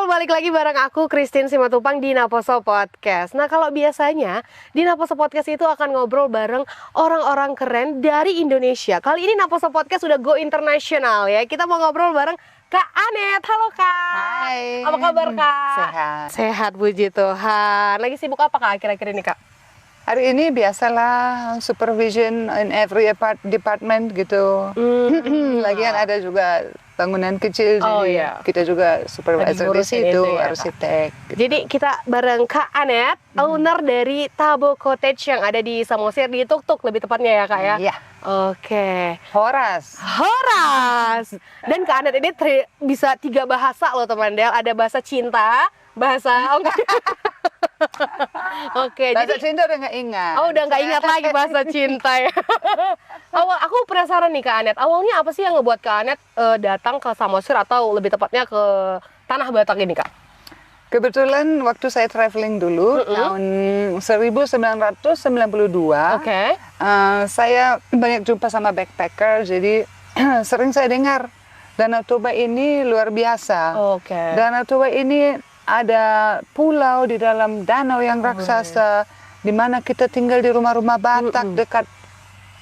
balik lagi bareng aku Christine Simatupang di Naposo Podcast. Nah, kalau biasanya di Naposo Podcast itu akan ngobrol bareng orang-orang keren dari Indonesia. Kali ini Naposo Podcast sudah go international ya. Kita mau ngobrol bareng Kak Anet. Halo Kak. Hai. Apa kabar Kak? Sehat. Sehat, puji Tuhan. Lagi sibuk apa Kak akhir-akhir ini Kak? Hari ini biasalah supervision in every department gitu. Lagian ada juga bangunan kecil, jadi kita juga supervisor di situ, ya, arsitek. Gitu. Jadi kita bareng Kak Anet, owner dari Tabo Cottage yang ada di Samosir, di Tuk-Tuk lebih tepatnya ya Kak ya? Iya. Oke. Horas. Dan Kak Anet ini bisa 3 bahasa loh teman Del. Ada bahasa cinta, bahasa... Oke, Bahasa jadi cinta udah nggak ingat. Oh, udah nggak ingat lagi bahasa cinta ya. Aku penasaran nih Kak Anet. Awalnya apa sih yang ngebuat Kak Anet datang ke Samosir atau lebih tepatnya ke Tanah Batak ini Kak? Kebetulan waktu saya traveling dulu tahun 1992, saya banyak jumpa sama backpacker, jadi sering saya dengar Danau Toba ini luar biasa. Danau Toba ini ada pulau di dalam danau yang raksasa, di mana kita tinggal di rumah-rumah Batak dekat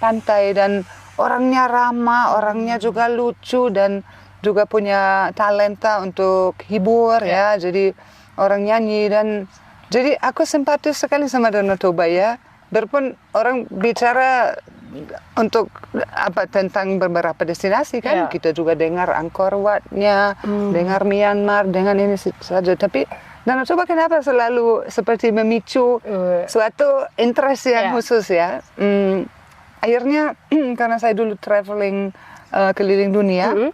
pantai, dan orangnya ramah, orangnya juga lucu dan juga punya talenta untuk hibur ya. Jadi orang nyanyi, dan jadi aku simpatis sekali sama Danau Toba ya. Biarpun orang bicara untuk tentang beberapa destinasi kan, kita juga dengar Angkor Wat-nya, dengar Myanmar, dengan ini saja. Tapi Danau Toba kenapa selalu seperti memicu suatu interest yang khusus ya. Akhirnya karena saya dulu traveling keliling dunia,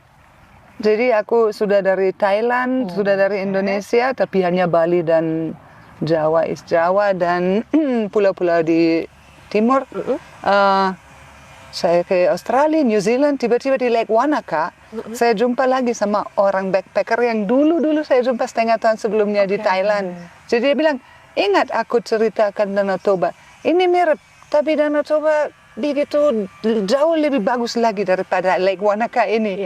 jadi aku sudah dari Thailand, sudah dari Indonesia, tapi hanya Bali dan Jawa, East Jawa, dan pulau-pulau di timur. Saya ke Australia, New Zealand, tiba-tiba di Lake Wanaka, saya jumpa lagi sama orang backpacker yang dulu saya jumpa setengah tahun sebelumnya di Thailand. Jadi dia bilang, ingat aku ceritakan Danau Toba, ini mirip, tapi Danau Toba begitu jauh lebih bagus lagi daripada Lake Wanaka ini.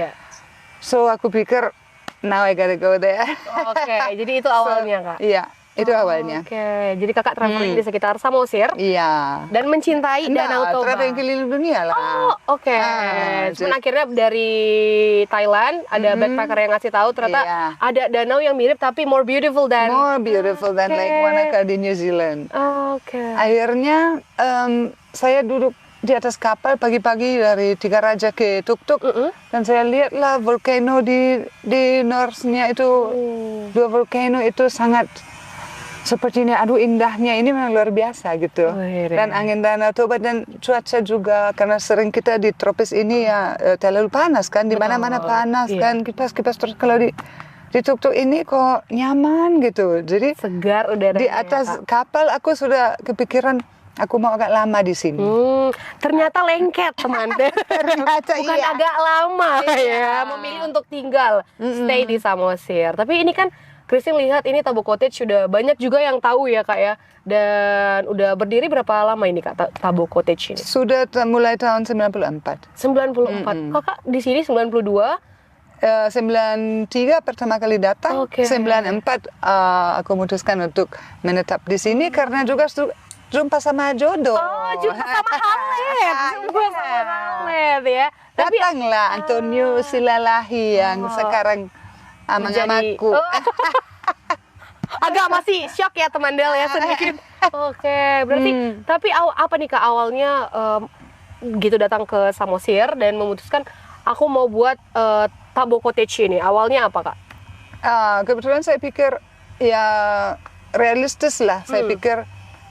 So aku pikir, now I gotta go there. Jadi itu awalnya Kak? Iya. Itu awalnya. Jadi kakak traveling di sekitar Samosir. Iya. Dan mencintai Danau Toba. Traveling keliling dunia lah. Cuman akhirnya dari Thailand ada backpacker yang ngasih tahu ternyata ada danau yang mirip tapi more beautiful than Lake Wanaka di New Zealand. Akhirnya saya duduk di atas kapal pagi-pagi dari Tiga Raja ke Tuk-Tuk, dan saya lihatlah volcano di northnya itu, 2 volcano itu sangat seperti ini, aduh indahnya, ini memang luar biasa gitu. Dan angin Danau Toba dan cuaca juga, karena sering kita di tropis ini ya terlalu panas kan, di mana-mana panas kan, kipas-kipas, terus kalau di Tuk-Tuk ini kok nyaman gitu. Jadi segar udaranya. Di atas kapal aku sudah kepikiran aku mau agak lama di sini. Ternyata lengket teman. Bukan agak lama ya, memilih untuk tinggal stay di Samosir. Tapi ini kan Christine lihat ini Tabo Cottage sudah banyak juga yang tahu ya Kak ya. Dan udah berdiri berapa lama ini Kak Tabo Cottage ini? Sudah mulai tahun 94. 94. Kakak di sini 92? 93 pertama kali datang. 94 aku memutuskan untuk menetap di sini karena juga jumpa sama jodoh. Jumpa sama Hamlet. Ya. Datanglah Antonio Silalahi yang sekarang amang-amangku. Agak masih shock ya teman Del ya sedikit. Berarti tapi apa nih Kak awalnya gitu datang ke Samosir dan memutuskan aku mau buat Tabo Cottage ini. Awalnya apa Kak? Kebetulan saya pikir ya realistis lah. Saya pikir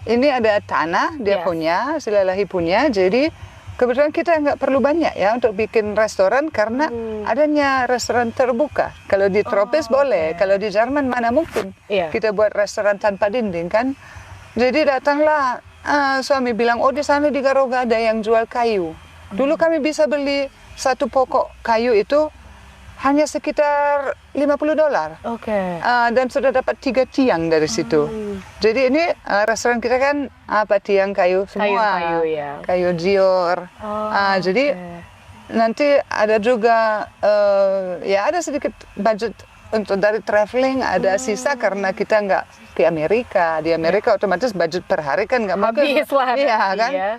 ini ada tanah dia punya, Silalahi punya, jadi kebetulan kita nggak perlu banyak ya untuk bikin restoran karena adanya restoran terbuka. Kalau di tropis boleh, kalau di Jerman mana mungkin kita buat restoran tanpa dinding kan. Jadi datanglah suami bilang, di sana di Garoga ada yang jual kayu. Dulu kami bisa beli 1 pokok kayu itu hanya sekitar $50. Dan sudah dapat 3 tiang dari situ. Jadi ini restoran kita kan tiang kayu semua. Kayu dior. Jadi nanti ada juga ya ada sedikit budget untuk dari traveling ada sisa karena kita nggak ke Amerika. Di Amerika otomatis budget per hari kan nggak mungkin. Habis lah. Iya kan. Iya.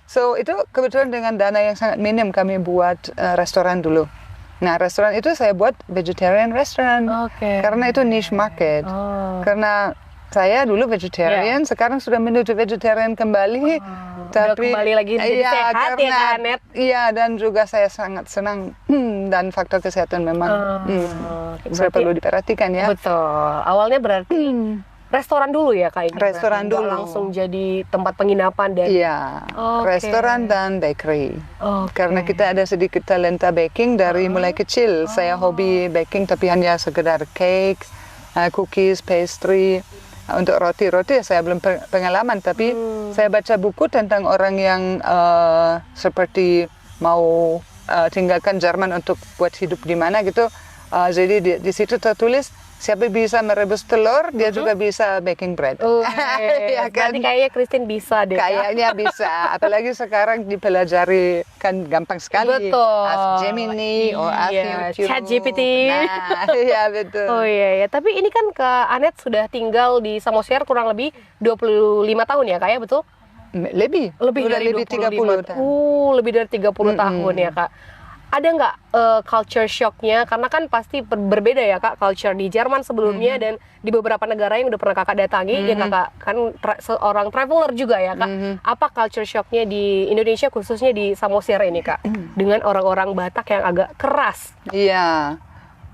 So itu kebetulan dengan dana yang sangat minim kami buat restoran dulu. Nah restoran itu saya buat vegetarian restaurant. Karena itu niche market. Karena saya dulu vegetarian, sekarang sudah menuju vegetarian kembali. Tapi kembali lagi menjadi sehat ya Kak Anet. Iya, dan juga saya sangat senang dan faktor kesehatan memang saya perlu diperhatikan ya. Betul. Awalnya berarti restoran dulu ya Kak? Restoran dulu. Langsung jadi tempat penginapan dan. Iya, restoran dan bakery. Karena kita ada sedikit talenta baking dari mulai kecil. Saya hobi baking tapi hanya sekedar cake, cookies, pastry. Untuk roti-roti saya belum pengalaman, tapi saya baca buku tentang orang yang seperti mau tinggalkan Jerman untuk buat hidup di mana gitu. Jadi di situ tertulis siapa bisa merebus telur, dia juga bisa baking bread. Ya kan? Berarti kayaknya Christine bisa deh. Kayaknya bisa, apalagi sekarang dipelajari kan gampang sekali. Betul. Ask Gemini, ask YouTube. ChatGPT. Nah, iya betul. Oh iya ya, tapi ini kan Kak Anet sudah tinggal di Samosir kurang lebih 25 tahun ya Kak ya, betul? Lebih dari 30 tahun. Lebih dari 30 tahun ya Kak. Ada nggak culture shocknya? Karena kan pasti berbeda ya Kak, culture di Jerman sebelumnya dan di beberapa negara yang udah pernah Kakak datangi. Ya Kakak kan seorang traveler juga ya Kak. Apa culture shocknya di Indonesia khususnya di Samosir ini Kak? Dengan orang-orang Batak yang agak keras. Iya,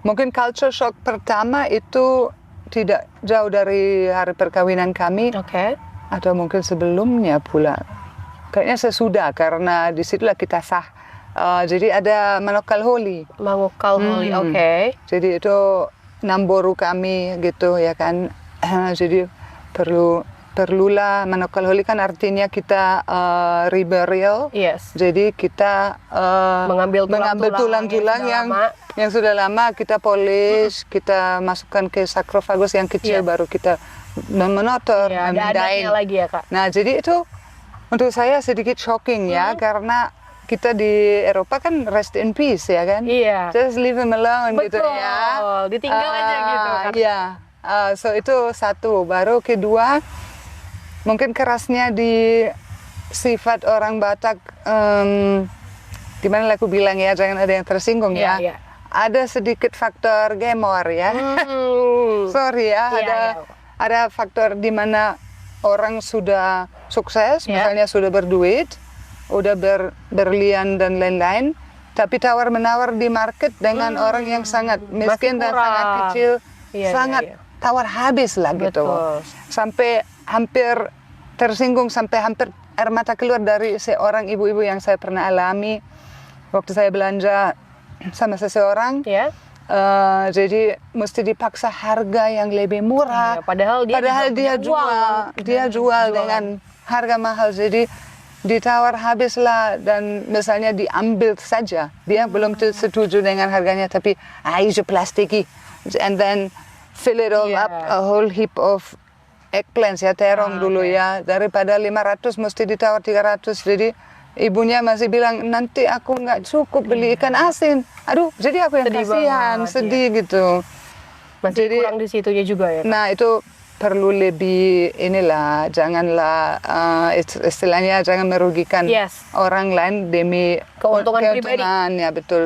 mungkin culture shock pertama itu tidak jauh dari hari perkawinan kami. Atau mungkin sebelumnya pula. Kayaknya sesudah karena disitulah kita sah. Jadi ada Manukal Holi. Manukal Holi, Jadi itu namboru kami gitu ya kan. Jadi perlulah Manukal Holi kan artinya kita reburial. Jadi kita mengambil tulang-tulang yang sudah lama kita polish, kita masukkan ke sarkofagus yang kecil baru kita menotor, memindahin lagi ya Kak. Nah jadi itu untuk saya sedikit shocking ya karena kita di Eropa kan rest in peace ya kan, just leave him alone. Betul. Gitu ya, ditinggal aja gitu kan. Iya, so itu satu. Baru kedua, mungkin kerasnya di sifat orang Batak, gimana aku bilang ya, jangan ada yang tersinggung ya. Ada sedikit faktor gemor ya, sorry ya, ada faktor di mana orang sudah sukses, misalnya sudah berduit, udah berlian dan lain-lain, tapi tawar-menawar di market dengan orang yang sangat miskin dan sangat kecil, sangat tawar habis lah gitu. Sampai hampir tersinggung, sampai hampir air mata keluar dari seorang ibu-ibu yang saya pernah alami waktu saya belanja sama seseorang. Jadi mesti dipaksa harga yang lebih murah, padahal dia jual dengan harga mahal. Jadi ditawar habislah dan misalnya diambil saja, dia belum setuju dengan harganya, tapi hijau plastiki, and then fill it all up, a whole heap of eggplants ya, terong dulu ya, daripada 500 mesti ditawar 300. Jadi ibunya masih bilang nanti aku nggak cukup beli ikan asin. Aduh, jadi aku yang kasihan, sedih gitu. Masih jadi, kurang di situnya juga ya. Nah itu perlu lebih inilah, janganlah istilahnya jangan merugikan orang lain demi keuntungan pribadi. Ya betul.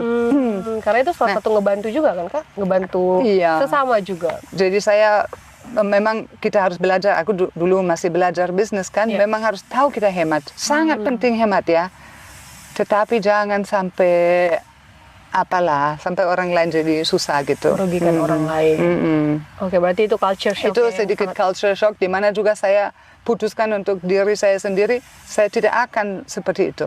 Karena itu salah satu ngebantu juga kan Kak, ngebantu sesama juga. Jadi saya memang kita harus belajar. Aku dulu masih belajar bisnis kan, memang harus tahu kita hemat. Sangat penting hemat ya. Tetapi jangan sampai sampai orang lain jadi susah gitu. Merugikan orang lain. Oke, berarti itu culture shock. Itu sedikit culture shock, di mana juga saya putuskan untuk diri saya sendiri, saya tidak akan seperti itu.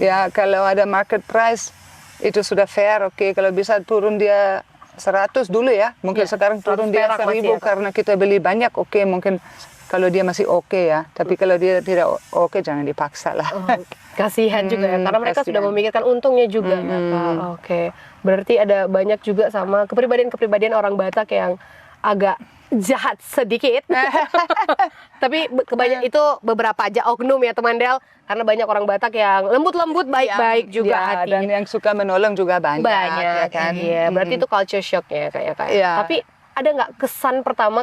Ya, kalau ada market price, itu sudah fair, kalau bisa turun dia 100 dulu ya. Mungkin sekarang turun dia 1000 karena kita beli banyak, mungkin kalau dia masih ya. Tapi kalau dia tidak jangan dipaksa lah. Kasihan juga ya, karena mereka sudah memikirkan untungnya juga ya Kak. Berarti ada banyak juga sama kepribadian-kepribadian orang Batak yang agak jahat sedikit. Tapi kebanyakan itu beberapa aja oknum ya teman Del, karena banyak orang Batak yang lembut-lembut, baik-baik juga hati. Dan yang suka menolong juga banyak ya kan. Iya, berarti itu culture shock ya kayak. Tapi ada nggak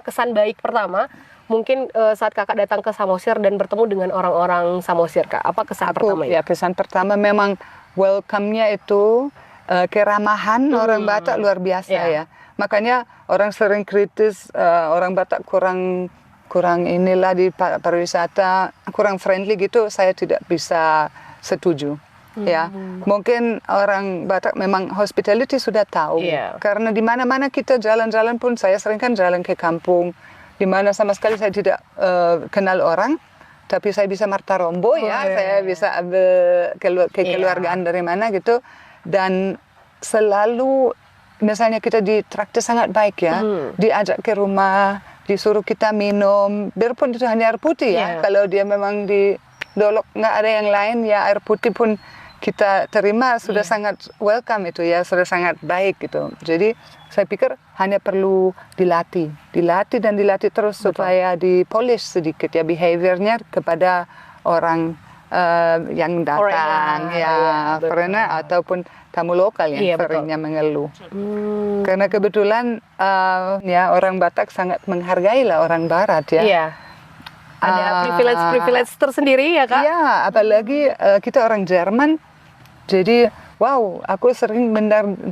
kesan baik pertama mungkin saat kakak datang ke Samosir dan bertemu dengan orang-orang Samosir, Kak? Apa kesan pertama? Ya, kesan pertama memang welcome-nya itu keramahan orang Batak luar biasa ya. Makanya orang sering kritis orang Batak kurang inilah di pariwisata, kurang friendly gitu. Saya tidak bisa setuju. Ya, mungkin orang Batak memang hospitality sudah tahu. Karena di mana-mana kita jalan-jalan pun, saya sering kan jalan ke kampung, di mana sama sekali saya tidak kenal orang, tapi saya bisa Marta Rombo saya bisa ambil kekeluargaan dari mana gitu, dan selalu misalnya kita ditraktir sangat baik ya, diajak ke rumah, disuruh kita minum, biarpun itu hanya air putih ya. Kalau dia memang di Dolok nggak ada yang lain ya, air putih pun kita terima, sudah sangat welcome itu ya, sudah sangat baik gitu. Jadi saya pikir hanya perlu dilatih terus supaya dipolish sedikit ya behaviornya kepada orang yang datang foreigner ataupun tamu lokal yang seringnya mengeluh. Karena kebetulan orang Batak sangat menghargai lah orang Barat ya. Ada privilege tersendiri ya Kak? Iya, apalagi kita orang Jerman. Jadi wow, aku sering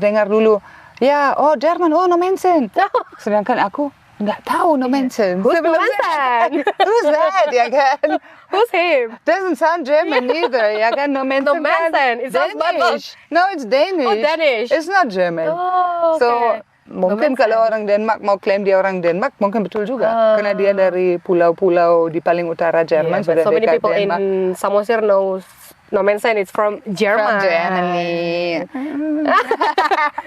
dengar dulu Jerman, no Mensen. Sedangkan aku nggak tahu no Mensen. Who's no Mensen? Who's that ya kan? Who's him? Doesn't sound German either ya kan? No Mensen. No Mensen. It sounds Danish. No, it's Danish. Oh, Danish. It's not German. Oh, okay. So mungkin kalau orang Denmark mau klaim dia orang Denmark, mungkin betul juga. Karena dia dari pulau-pulau di paling utara Jerman, sudah so many dekat people Denmark. in Samosir knows no Mensen, it's from Jerman. From Germany.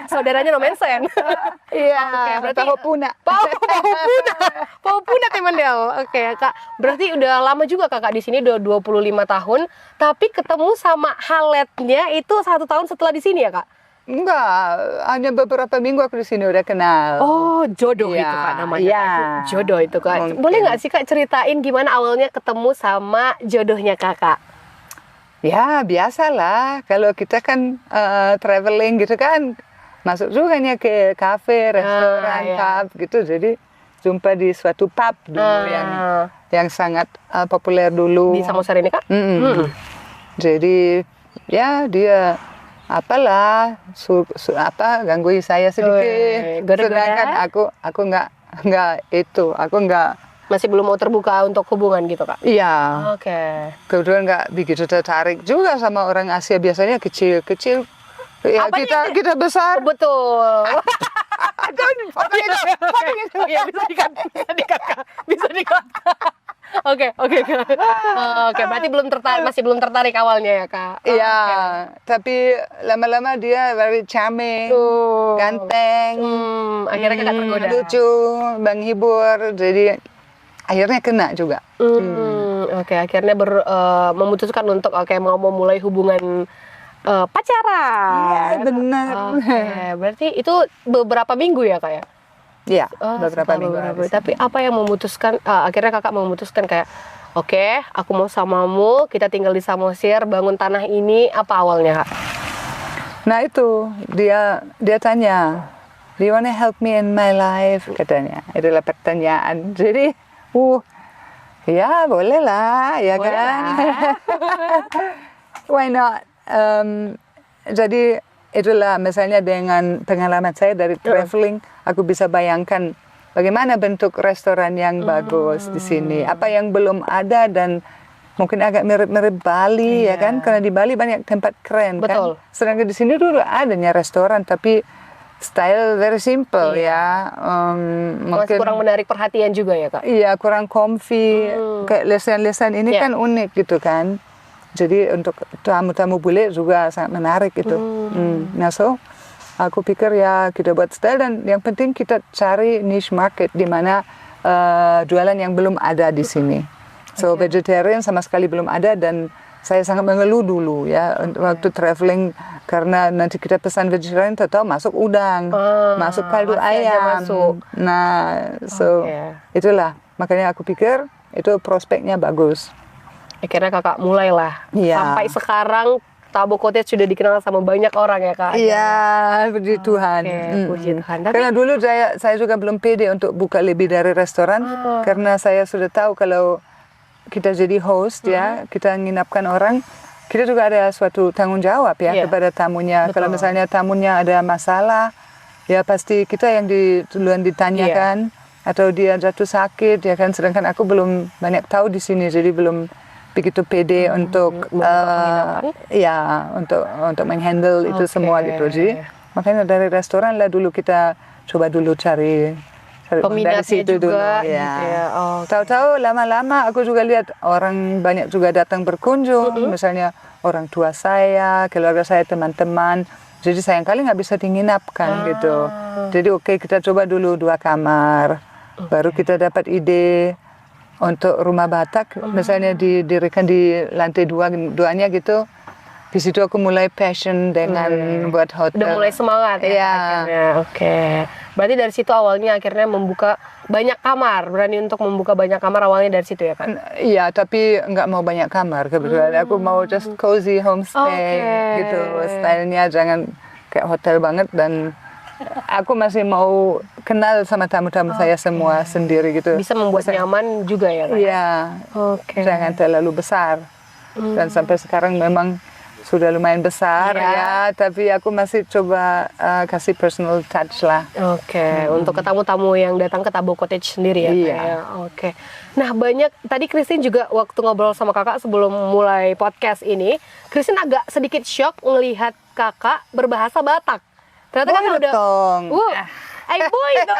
Saudaranya no Mensen. Iya, berarti Pahopuna. Pahopuna teman Del. Oke, Kak. Berarti udah lama juga Kakak di sini, udah 25 tahun, tapi ketemu sama Haletnya itu 1 tahun setelah di sini ya, Kak? Enggak, hanya beberapa minggu aku di sini udah kenal. Oh, jodoh itu Kak namanya. Iya. Jodoh itu Kak. Mungkin. Boleh nggak sih Kak ceritain gimana awalnya ketemu sama jodohnya Kakak? Ya, biasalah. Kalau kita kan traveling gitu kan, masuk juga nih ke kafe, restoran, pub gitu. Jadi jumpa di suatu pub dulu yang sangat populer dulu. Di Samosir ini Kak? Jadi ya dia gangguin saya sedikit. Sedangkan aku nggak masih belum mau terbuka untuk hubungan gitu Kak? Iya. Oke. Kebetulan nggak begitu tertarik juga sama orang Asia, biasanya kecil. Ya, kita besar. Betul. Iya, bisa dikat. Oke, berarti masih belum tertarik awalnya ya Kak? Iya, tapi lama-lama dia very charming, ganteng, akhirnya Kakak tergoda. lucu, menghibur, jadi akhirnya kena juga. Oke, akhirnya memutuskan untuk mau memulai hubungan pacaran. Iya, benar. Berarti itu beberapa minggu ya Kak ya? Iya, beberapa minggu. Tapi apa yang memutuskan, akhirnya Kakak memutuskan kayak, oke, aku mau samamu, kita tinggal di Samosir, bangun tanah ini, apa awalnya Kak? Nah itu, dia tanya, do you wanna help me in my life? Katanya, itulah pertanyaan. Jadi, ya boleh lah, ya boleh kan? Why not? Jadi, itulah misalnya dengan pengalaman saya dari traveling, aku bisa bayangkan bagaimana bentuk restoran yang bagus di sini, apa yang belum ada dan mungkin agak mirip-mirip Bali ya kan, karena di Bali banyak tempat keren kan. Sedangkan di sini dulu adanya restoran tapi style very simple ya. Mungkin kurang menarik perhatian juga ya Kak? Iya, kurang comfy. Kayak lesehan-lesehan ini kan unik gitu kan. Jadi untuk tamu-tamu bule juga sangat menarik itu. Nah aku pikir ya kita buat style dan yang penting kita cari niche market di mana jualan yang belum ada di sini. So vegetarian sama sekali belum ada dan saya sangat mengeluh dulu ya waktu traveling Karena nanti kita pesan vegetarian, tahu masuk udang, masuk kaldu masih aja ayam. masuk. Nah, itulah. Makanya aku pikir itu prospeknya bagus. Akhirnya kakak mulailah. Iya. Sampai sekarang Tabo Cottage sudah dikenal sama banyak orang ya kak? Iya, puji Tuhan. Puji Tuhan. Tapi, karena dulu saya juga belum pede untuk buka lebih dari restoran, karena saya sudah tahu kalau kita jadi host ya, kita nginapkan orang, kita juga ada suatu tanggung jawab ya kepada tamunya. Betul. Kalau misalnya tamunya ada masalah, ya pasti kita yang duluan ditanyakan, atau dia jatuh sakit ya kan. Sedangkan aku belum banyak tahu di sini, jadi belum begitu pede untuk untuk menghandle itu semua gitu. Jadi makanya dari restoran lah dulu kita coba dulu cari peminatnya dari situ juga dulu, gitu ya. Tahu-tahu lama-lama aku juga lihat orang banyak juga datang berkunjung, misalnya orang tua saya, keluarga saya, teman-teman. Jadi sayangkali nggak bisa diinapkan gitu. Jadi kita coba dulu 2 kamar, baru kita dapat ide untuk rumah Batak, misalnya didirikan di lantai 2-nya gitu. Di situ aku mulai passion dengan buat hotel. Udah mulai semangat ya akhirnya. Berarti dari situ awalnya akhirnya membuka banyak kamar, berani untuk membuka banyak kamar awalnya dari situ ya kan? Iya, tapi nggak mau banyak kamar kebetulan. Aku mau just cozy homestay gitu. Stylenya jangan kayak hotel banget, dan aku masih mau kenal sama tamu-tamu saya semua sendiri gitu. Bisa membuat nyaman juga ya kan? Iya. Jangan terlalu besar. Dan sampai sekarang memang sudah lumayan besar ya, tapi aku masih coba kasih personal touch lah. Untuk tamu-tamu yang datang ke Tabo Cottage sendiri ya. Iya. Nah banyak, tadi Christine juga waktu ngobrol sama kakak sebelum mulai podcast ini, Christine agak sedikit shock ngelihat kakak berbahasa Batak. Ternyata kakak udah, ay boy itu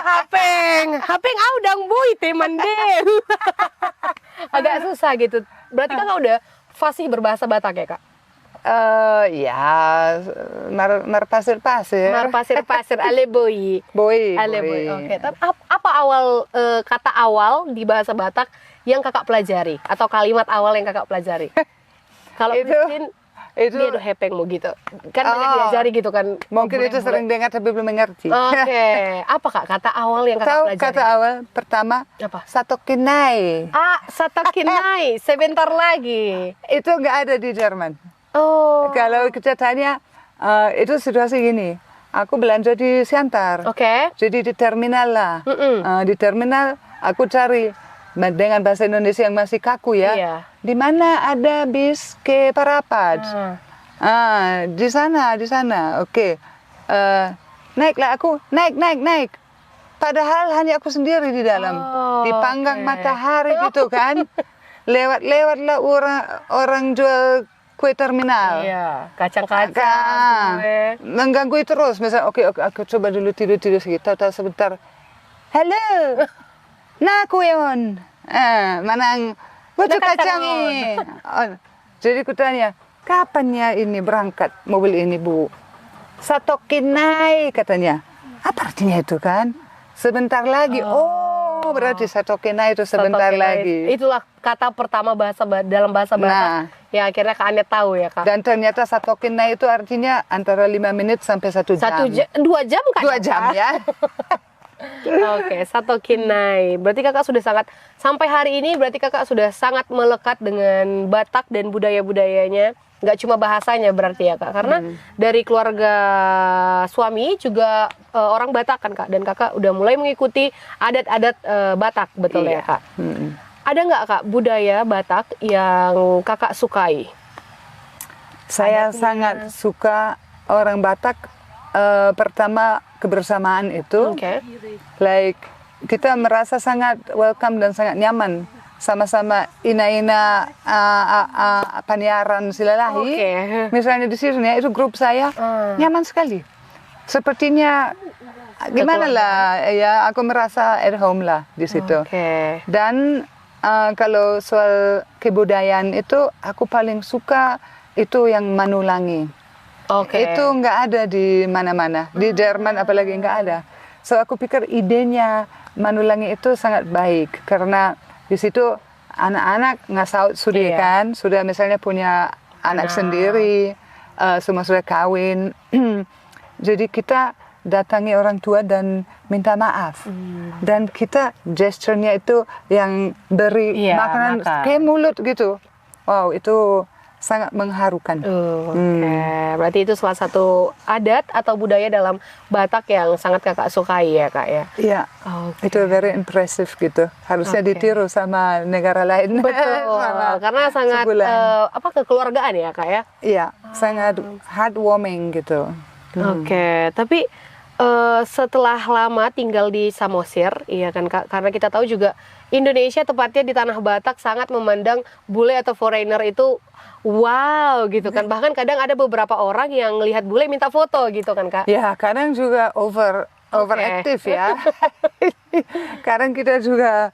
hapeng audang boy teman deh. Agak susah gitu. Berarti kakak udah fasih berbahasa Batak ya kak? Mar pasir-pasir. Mar pasir-pasir, ale boy. Ale boy. Tapi apa awal kata awal di bahasa Batak yang kakak pelajari, atau kalimat awal yang kakak pelajari? Kalau Christine dia udah hepengmu gitu. Kan banyak diajari gitu kan. Mungkin itu sering dengar tapi belum mengerti. Apa kak kata awal yang kakak pelajari? Kata awal pertama apa? Satokinai. Satokinai. Sebentar lagi. Itu nggak ada di Jerman. Kalau kita tanya, itu situasi gini. Aku belanja di Siantar. Jadi di terminal lah. Di terminal aku cari dengan bahasa Indonesia yang masih kaku ya. Di mana ada bis ke Parapat? Di sana. Naiklah aku, naik. Padahal hanya aku sendiri di dalam. Dipanggang matahari gitu kan. Lewatlah orang jual kue terminal. Kacang-kacang. Mengganggu terus. Misalnya, aku coba dulu tidur sedikit. Tahu sebentar. Halo. Nah, kue on. Manang butuh kacang ini. Jadi ku tanya, kapan ya ini berangkat mobil ini bu? Satokinai katanya. Apa artinya itu kan? Sebentar lagi. Berarti satokinai itu sebentar lagi. Itulah kata pertama dalam bahasa Batak yang akhirnya Kak Anet tahu ya Kak. Dan ternyata satokinai itu artinya antara 5 menit sampai 1 jam. 2 jam kan? 2 jam ya. Satokinai. Berarti kakak sudah sampai hari ini berarti kakak sudah sangat melekat dengan Batak dan budaya-budayanya. Nggak cuma bahasanya berarti ya kak, karena dari keluarga suami juga orang Batak kan kak, dan kakak udah mulai mengikuti adat-adat Batak, betul ya kak? Ada nggak kak budaya Batak yang kakak sukai? Saya sangat suka orang Batak. Pertama kebersamaan itu, like kita merasa sangat welcome dan sangat nyaman. Sama-sama ina-ina paniaran silalahi. Misalnya di sini ya, itu grup saya nyaman sekali. Sepertinya gimana lah ya, aku merasa at home lah di situ. Dan kalau soal kebudayaan itu aku paling suka itu yang Manulangi. Itu nggak ada di mana-mana. Di Jerman apalagi nggak ada. So aku pikir idenya Manulangi itu sangat baik karena di situ anak-anak nggak sudah kan, sudah misalnya punya anak sendiri, semua sudah kawin. Jadi kita datangi orang tua dan minta maaf. Dan kita gesturnya itu yang beri makanan ke mulut gitu. Wow, itu sangat mengharukan. Berarti itu salah satu adat atau budaya dalam Batak yang sangat kakak sukai ya kak ya? Iya, itu very impressive gitu. Harusnya ditiru sama negara lain. Betul, karena sangat kekeluargaan ya kak ya? Iya, sangat heartwarming gitu. Tapi setelah lama tinggal di Samosir, iya kan kak? Karena kita tahu juga Indonesia tepatnya di tanah Batak sangat memandang bule atau foreigner itu wow gitu kan. Bahkan kadang ada beberapa orang yang lihat bule minta foto gitu kan kak. Ya kadang juga overactive ya. Kadang kita juga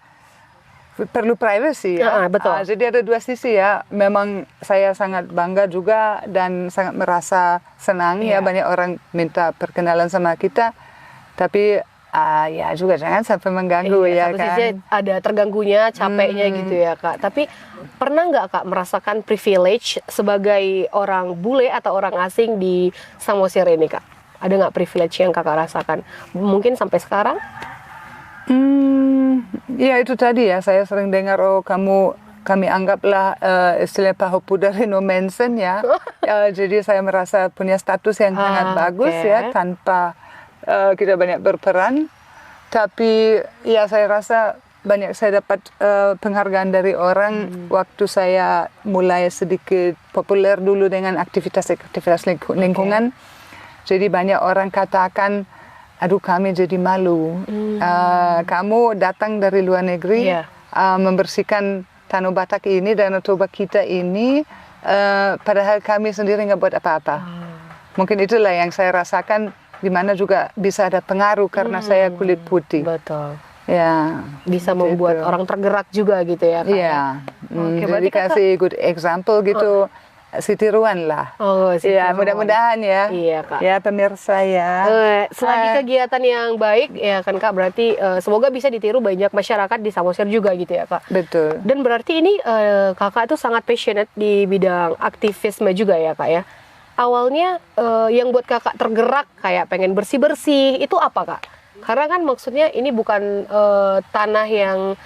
perlu privacy ya. Betul. Jadi ada dua sisi ya. Memang saya sangat bangga juga dan sangat merasa senang ya banyak orang minta perkenalan sama kita. Tapi ya juga jangan sampai mengganggu ya kan. Sisi ada terganggunya, capeknya gitu ya kak. Tapi pernah nggak kak merasakan privilege sebagai orang bule atau orang asing di Samosir ini kak? Ada nggak privilege yang kakak rasakan? Mungkin sampai sekarang? Ya itu tadi ya, saya sering dengar kami anggaplah istilah pahopu dari no mention ya. Jadi saya merasa punya status yang sangat bagus ya tanpa kita banyak berperan. Tapi ya saya rasa banyak saya dapat penghargaan dari orang waktu saya mulai sedikit populer dulu dengan aktivitas lingkungan. Jadi banyak orang katakan, aduh kami jadi malu. Kamu datang dari luar negeri membersihkan Danau Batak ini, Danau Toba kita ini, padahal kami sendiri nggak buat apa-apa. Mungkin itulah yang saya rasakan, di mana juga bisa ada pengaruh karena saya kulit putih. Betul. Ya. Bisa membuat orang tergerak juga gitu ya. Iya. Jadi kasih good example gitu. Si tiruan lah. Ya, mudah-mudahan ya. Iya kak. Ya pemirsa ya. Selagi kegiatan yang baik ya kan kak, berarti semoga bisa ditiru banyak masyarakat di Samosir juga gitu ya kak. Betul. Dan berarti ini kakak tuh sangat passionate di bidang aktivisme juga ya kak ya. Awalnya yang buat kakak tergerak kayak pengen bersih-bersih itu apa kak? Karena kan maksudnya ini bukan tanah yang,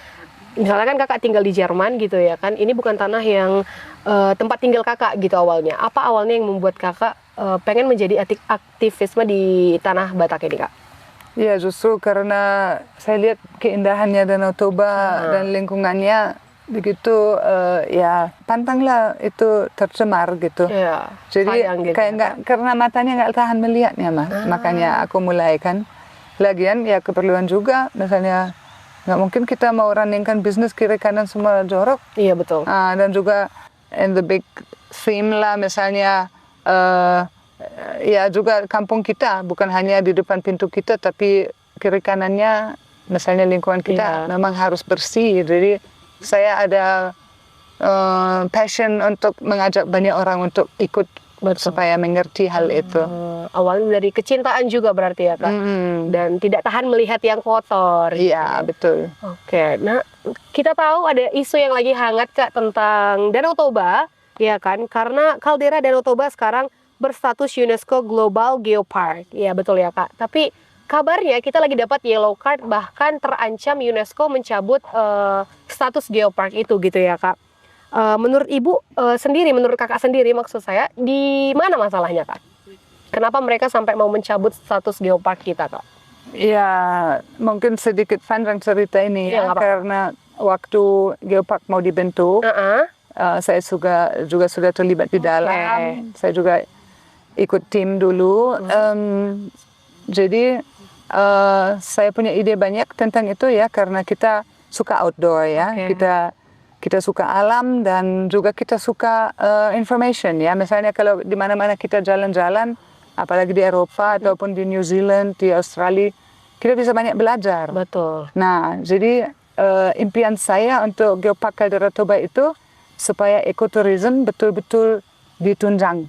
misalnya kan kakak tinggal di Jerman gitu ya kan, ini bukan tanah yang tempat tinggal kakak gitu awalnya. Apa awalnya yang membuat kakak pengen menjadi aktivisme di tanah Batak ini kak? Ya justru karena saya lihat keindahannya Danau Toba dan lingkungannya begitu ya pantanglah itu tercemar gitu. Ya, jadi gitu, kayak nggak, karena matanya nggak tahan melihatnya makanya aku mulai kan. Lagian ya keperluan juga, misalnya nggak mungkin kita mau runningkan bisnis kiri kanan semua jorok. Iya betul. Dan juga in the big theme lah, misalnya ya juga kampung kita bukan hanya di depan pintu kita, tapi kiri kanannya misalnya lingkungan kita memang harus bersih. Jadi saya ada passion untuk mengajak banyak orang untuk ikut supaya mengerti hal itu. Awalnya dari kecintaan juga berarti ya kak, dan tidak tahan melihat yang kotor. Iya betul. Oke, nah kita tahu ada isu yang lagi hangat kak tentang Danau Toba, ya kan? Karena kaldera Danau Toba sekarang berstatus UNESCO Global Geopark. Iya betul ya kak. Tapi kabarnya kita lagi dapat yellow card, bahkan terancam UNESCO mencabut status geopark itu gitu ya kak. Menurut ibu sendiri, menurut kakak sendiri maksud saya, di mana masalahnya kak? Kenapa mereka sampai mau mencabut status geopark kita kak? Ya mungkin sedikit panjang cerita ini ya, karena waktu geopark mau dibentuk, saya juga sudah terlibat di dalam. Saya juga ikut tim dulu. Jadi saya punya ide banyak tentang itu ya, karena kita suka outdoor ya, kita suka alam dan juga kita suka information ya. Misalnya kalau di mana-mana kita jalan-jalan, apalagi di Eropa ataupun di New Zealand, di Australia, kita bisa banyak belajar. Betul. Nah, jadi impian saya untuk Geopark Kaldera Toba itu supaya ekoturism betul-betul ditunjang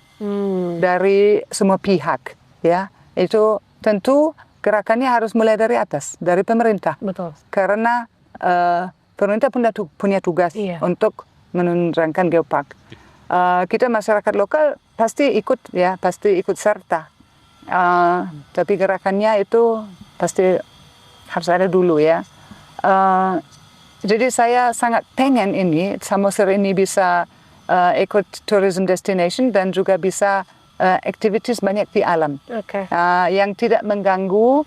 dari semua pihak ya. Itu tentu gerakannya harus mulai dari atas, dari pemerintah. Betul. Karena pemerintah punya tugas untuk menunjangkan geopark. kita masyarakat lokal pasti ikut serta. Tapi gerakannya itu pasti harus ada dulu ya. Jadi saya sangat pengen ini Samosir ini bisa ikut tourism destination dan juga bisa activities banyak di alam yang tidak mengganggu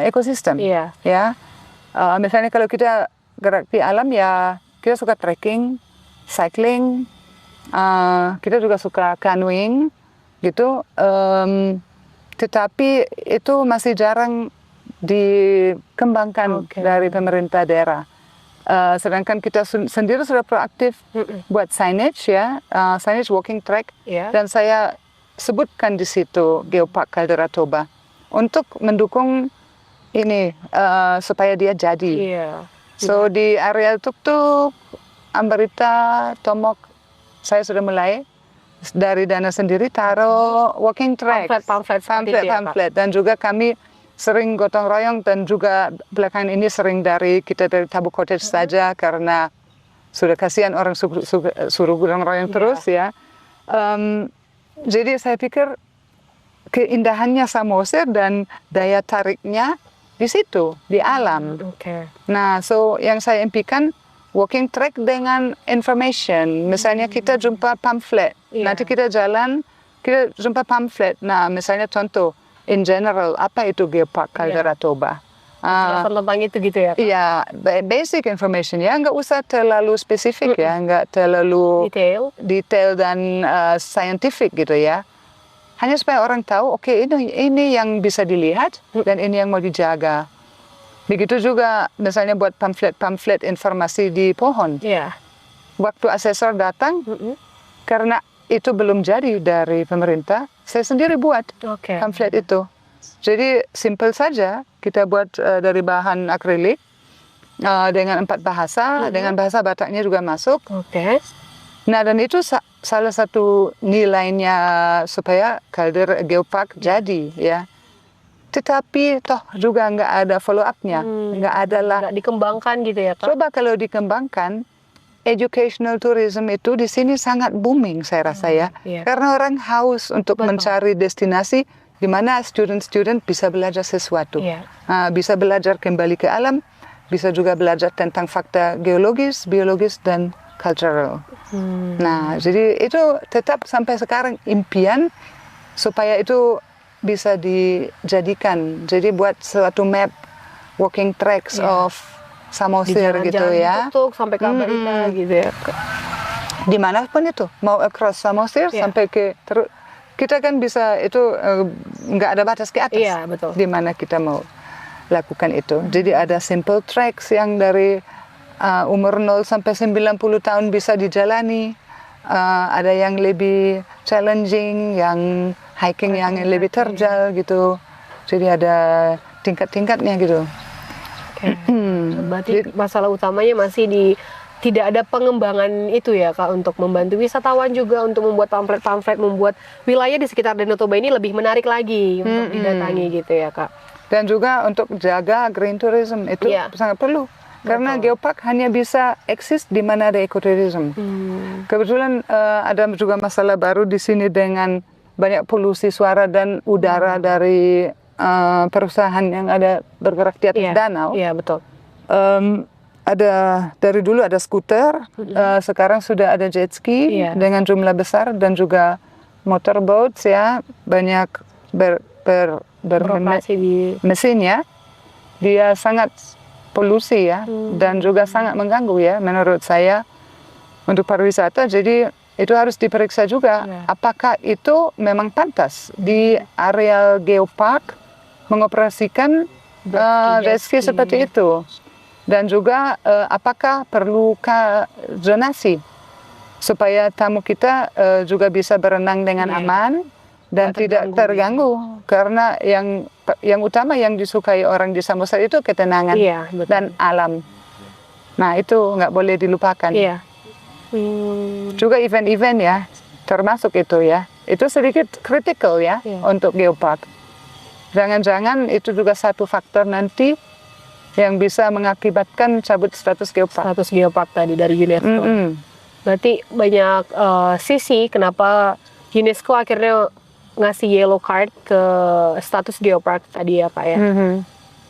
ekosistem. Yeah. Ya, misalnya kalau kita gerak di alam ya kita suka trekking, cycling, kita juga suka canoeing gitu. Tetapi itu masih jarang dikembangkan dari pemerintah daerah. Sedangkan kita sendiri sudah proaktif buat signage ya, signage walking track, dan saya sebutkan di situ Geopark Caldera Toba untuk mendukung ini supaya dia jadi. So di area Tuk-Tuk, Ambarita, Tomok, saya sudah mulai dari dana sendiri taruh walking track, pamflet, dan juga kami sering gotong royong dan juga belakangan ini sering dari Tabu Cottage saja karena sudah kasihan orang suruh gotong royong terus ya. Jadi saya pikir keindahannya Samosir dan daya tariknya di situ, di alam. Nah, so yang saya impikan walking track dengan information. Misalnya kita jumpa pamflet, nanti kita jalan, kita jumpa pamflet. Nah, misalnya contoh, in general, apa itu Geopark Caldera Toba? Tentang itu gitu ya? Iya, basic information ya, nggak usah terlalu spesifik ya, nggak terlalu detail dan scientific gitu ya. Hanya supaya orang tahu, oke, ini yang bisa dilihat dan ini yang mau dijaga. Begitu juga misalnya buat pamflet informasi di pohon. Waktu asesor datang, karena itu belum jadi dari pemerintah, saya sendiri buat pamflet itu. Jadi simple saja, kita buat dari bahan akrilik dengan 4 bahasa, dengan bahasa Bataknya juga masuk. Nah, dan itu salah satu nilainya supaya Caldera Geopark jadi ya. Tetapi toh juga nggak ada follow up-nya, nggak dikembangkan gitu ya, Kak? Coba kalau dikembangkan, educational tourism itu di sini sangat booming saya rasa ya, karena orang haus untuk mencari destinasi di mana student bisa belajar sesuatu, bisa belajar kembali ke alam, bisa juga belajar tentang fakta geologis, biologis dan cultural. Nah, jadi itu tetap sampai sekarang impian supaya itu bisa dijadikan. Jadi buat suatu map walking tracks of Samosir gitu ya. Tuk-tuk sampai ke Ambarita gitu ya. Dimanapun itu, mau across Samosir sampai ke kita kan bisa itu nggak ada batas ke atas. Betul. Di mana kita mau lakukan itu. Jadi ada simple tracks yang dari umur 0 sampai 90 tahun bisa dijalani. Ada yang lebih challenging, yang hiking yang lebih terjal gitu. Jadi ada tingkat-tingkatnya gitu. Berarti masalah utamanya masih tidak ada pengembangan itu ya, Kak, untuk membantu wisatawan juga untuk membuat pamflet-pamflet, membuat wilayah di sekitar Danau Toba ini lebih menarik lagi untuk didatangi gitu ya, Kak. Dan juga untuk jaga green tourism itu sangat perlu. Karena Geopark hanya bisa eksis di mana ada ekoturism. Kebetulan ada juga masalah baru di sini dengan banyak polusi suara dan udara dari perusahaan yang ada bergerak di atas danau. Iya, betul. Ada dari dulu ada skuter, sekarang sudah ada jet ski dengan jumlah besar dan juga motorboats ya, banyak beroperasi di mesin ya. Dia sangat polusi ya, dan juga sangat mengganggu ya menurut saya untuk pariwisata. Jadi itu harus diperiksa juga apakah itu memang pantas di areal Geopark mengoperasikan jet ski seperti itu, dan juga apakah perlu zonasi supaya tamu kita juga bisa berenang dengan aman dan tidak terganggu. Karena yang utama yang disukai orang di Samosir itu ketenangan dan alam. Nah, itu nggak boleh dilupakan. Juga event-event ya, termasuk itu ya. Itu sedikit kritikal ya untuk Geopark. Jangan-jangan itu juga satu faktor nanti yang bisa mengakibatkan cabut status Geopark. Status Geopark tadi dari UNESCO. Berarti banyak sisi kenapa UNESCO akhirnya ngasih yellow card ke status geopark tadi ya Kak ya.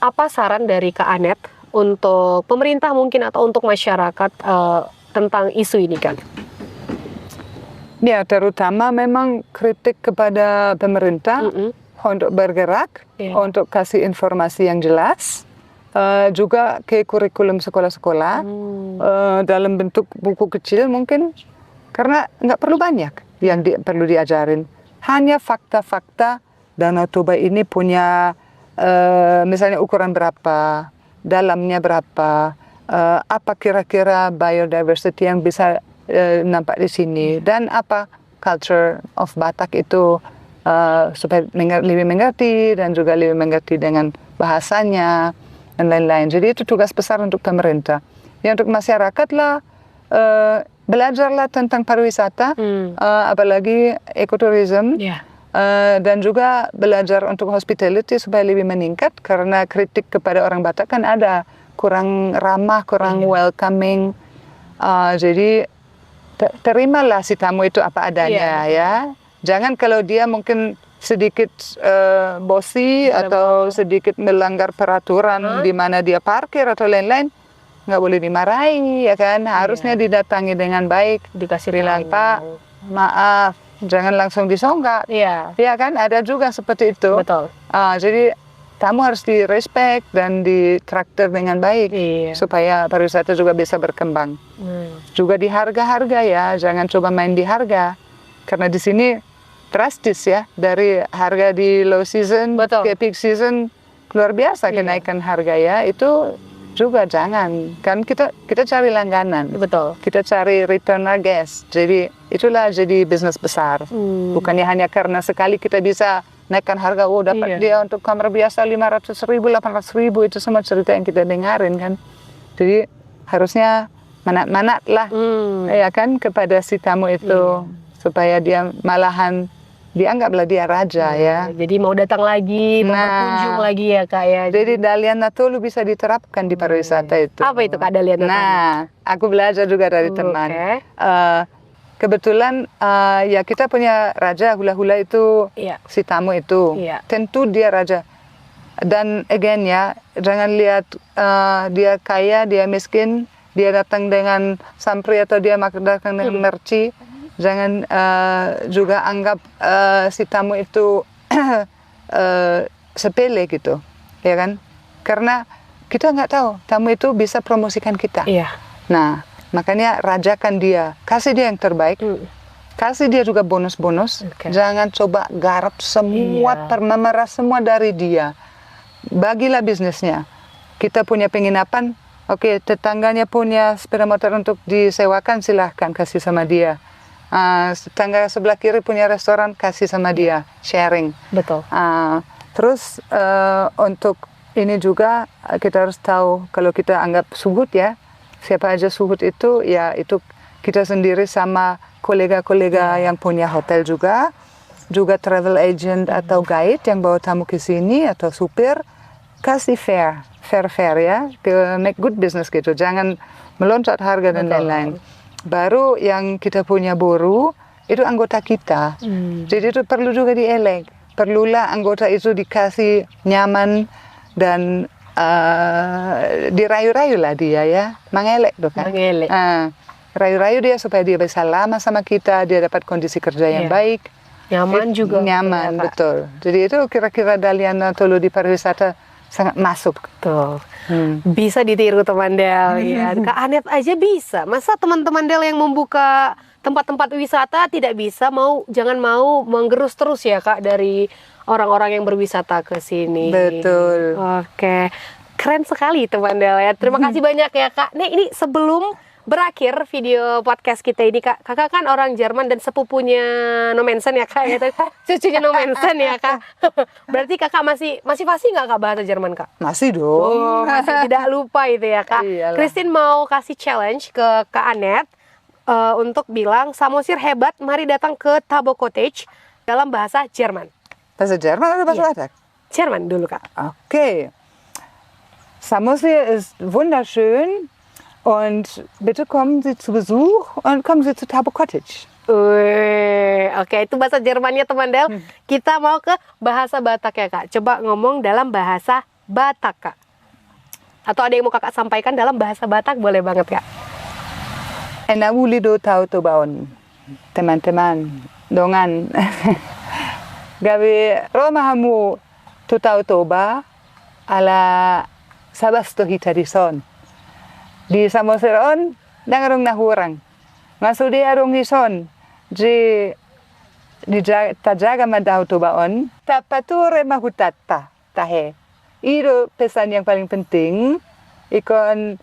Apa saran dari Kak Anet untuk pemerintah mungkin atau untuk masyarakat tentang isu ini Kak? Ya, terutama memang kritik kepada pemerintah untuk bergerak, untuk kasih informasi yang jelas, juga ke kurikulum sekolah-sekolah dalam bentuk buku kecil mungkin, karena nggak perlu banyak yang perlu diajarin. Hanya fakta-fakta Danau Toba ini punya misalnya ukuran berapa, dalamnya berapa, apa kira-kira biodiversity yang bisa nampak di sini, dan apa culture of Batak itu supaya lebih mengerti dan juga lebih mengerti dengan bahasanya dan lain-lain. Jadi itu tugas besar untuk pemerintah. Ya untuk masyarakat lah, belajarlah tentang pariwisata, apalagi ekoturism, dan juga belajar untuk hospitality supaya lebih meningkat, karena kritik kepada orang Batak kan ada kurang ramah, kurang welcoming. Jadi terimalah si tamu itu apa adanya ya. Jangan kalau dia mungkin sedikit bosi atau sedikit melanggar peraturan di mana dia parkir atau lain-lain, nggak boleh dimarahi ya kan. Harusnya didatangi dengan baik, dikasih bilang Pak maaf, jangan langsung disonggak. Ya kan, ada juga seperti itu. Betul. Jadi tamu harus direspek dan ditraktir dengan baik supaya pariwisata juga bisa berkembang. Juga di harga-harga ya, jangan coba main di harga, karena di sini drastis ya, dari harga di low season ke peak season luar biasa kenaikan harga ya. Itu juga jangan, kan kita cari langganan, kita cari return our guest. Jadi itulah jadi bisnis besar, bukannya hanya karena sekali kita bisa naikkan harga, dapat dia untuk kamar biasa 500.000, 800.000, itu semua cerita yang kita dengarin kan. Jadi harusnya manat-manat lah, ya kan, kepada si tamu itu, supaya dia malahan dianggaplah dia raja ya. Jadi mau datang lagi, mau berkunjung lagi ya Kak ya. Jadi Daliana Tolu bisa diterapkan di pariwisata itu. Apa itu Kak Daliana Tolu? Nah, aku belajar juga dari teman. Kebetulan ya kita punya raja hula-hula itu, si tamu itu, tentu dia raja. Dan again ya, jangan lihat dia kaya, dia miskin, dia datang dengan sampri atau dia datang dengan merci. Jangan juga anggap si tamu itu sepele gitu, ya kan? Karena kita nggak tahu tamu itu bisa promosikan kita. Nah, makanya rajakan dia, kasih dia yang terbaik, kasih dia juga bonus-bonus. Jangan coba garap semua, memerah semua dari dia. Bagilah bisnisnya. Kita punya penginapan, tetangganya punya sepeda motor untuk disewakan, silahkan kasih sama dia. Tetangga sebelah kiri punya restoran, kasih sama dia, sharing. Betul. Terus untuk ini juga kita harus tahu, kalau kita anggap suhud ya, siapa aja suhud itu, ya itu kita sendiri sama kolega-kolega yang punya hotel juga travel agent atau guide yang bawa tamu ke sini atau supir, kasih fair ya, make good business gitu, jangan meloncat harga dan lain-lain. Baru yang kita punya boru itu anggota kita, jadi itu perlu juga dielek, perlulah anggota itu dikasih nyaman dan dirayu-rayu lah dia ya, mengelek tuh kan. Rayu-rayu dia supaya dia bisa lama sama kita, dia dapat kondisi kerja yang baik, nyaman juga. Nyaman, betul. Jadi itu kira-kira Daliana Tolu di pariwisata sangat masuk. Tuh. Bisa ditiru teman Del ya. Kak Anet aja bisa. Masa teman-teman Del yang membuka tempat-tempat wisata tidak bisa, jangan mau menggerus terus ya Kak dari orang-orang yang berwisata ke sini. Betul. Oke. Keren sekali teman Del ya. Terima kasih banyak ya Kak. Nih ini sebelum berakhir video podcast kita ini Kak, kakak kan orang Jerman dan sepupunya Nomensen ya Kak, ya, cucunya Nomensen ya Kak. Berarti kakak masih fasih nggak Kak bahasa Jerman Kak? Masih dong. Masih tidak lupa itu ya Kak. Christine mau kasih challenge ke Kak Anet untuk bilang Samosir hebat, mari datang ke Thabo Cottage dalam bahasa Jerman. Bahasa Jerman atau bahasa Batak? Jerman dulu Kak. Samosir ist wunderschön. Und bitte kommen Sie zu Besuch und kommen Sie zu Tabo Cottage. Oke, itu bahasa Jermannya teman Del. Kita mau ke bahasa Batak ya kak. Coba ngomong dalam bahasa Batak kak. Atau ada yang mau kakak sampaikan dalam bahasa Batak, boleh banget kak. Enawulido tau tobaon, teman-teman, dongan. Gabi romahamu tu tau toba ala sabasto hitarison. Di Samoseron, nangarong nahurang. Masudi arong hison, di tajaga madaw tobaon, tapature mahutata, tahe. Itu pesan yang paling penting, ikon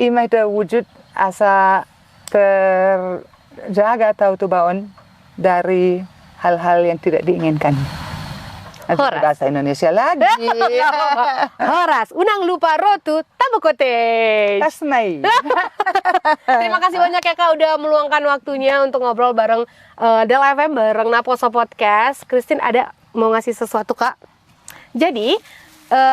imay wujud asa terjaga tahu tobaon dari hal-hal yang tidak diinginkan. Horas. Bahasa Indonesia lagi. Horas, unang lupa rotu Tabo Cottage. Tasmai. Terima kasih banyak ya kak udah meluangkan waktunya untuk ngobrol bareng Del FM, bareng Naposo Podcast. Christine ada mau ngasih sesuatu kak. Jadi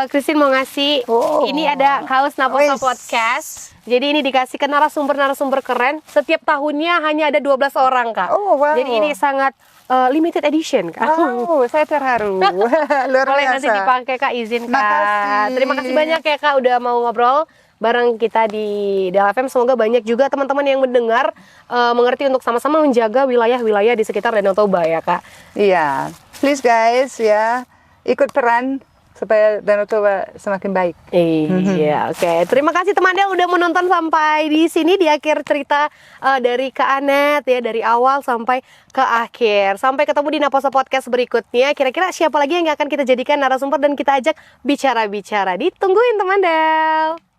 Christine mau ngasih, ini ada kaos Naposo Podcast. Jadi ini dikasih ke narasumber-narasumber keren. Setiap tahunnya hanya ada 12 orang kak. Wow. Jadi ini sangat limited edition kak. Saya terharu. Luar Boleh biasa. nanti dipakai kak, izin kak. Makasih. Terima kasih banyak ya kak udah mau ngobrol bareng kita di Del FM. Semoga banyak juga teman-teman yang mendengar mengerti untuk sama-sama menjaga wilayah-wilayah di sekitar Danau Toba ya kak. Iya, please guys ya, ikut peran supaya Danau Toba semakin baik. Iya, oke. Terima kasih teman Del udah menonton sampai di sini di akhir cerita dari Kak Anet ya, dari awal sampai ke akhir. Sampai ketemu di Naposo Podcast berikutnya. Kira-kira siapa lagi yang akan kita jadikan narasumber dan kita ajak bicara-bicara? Ditungguin teman Del.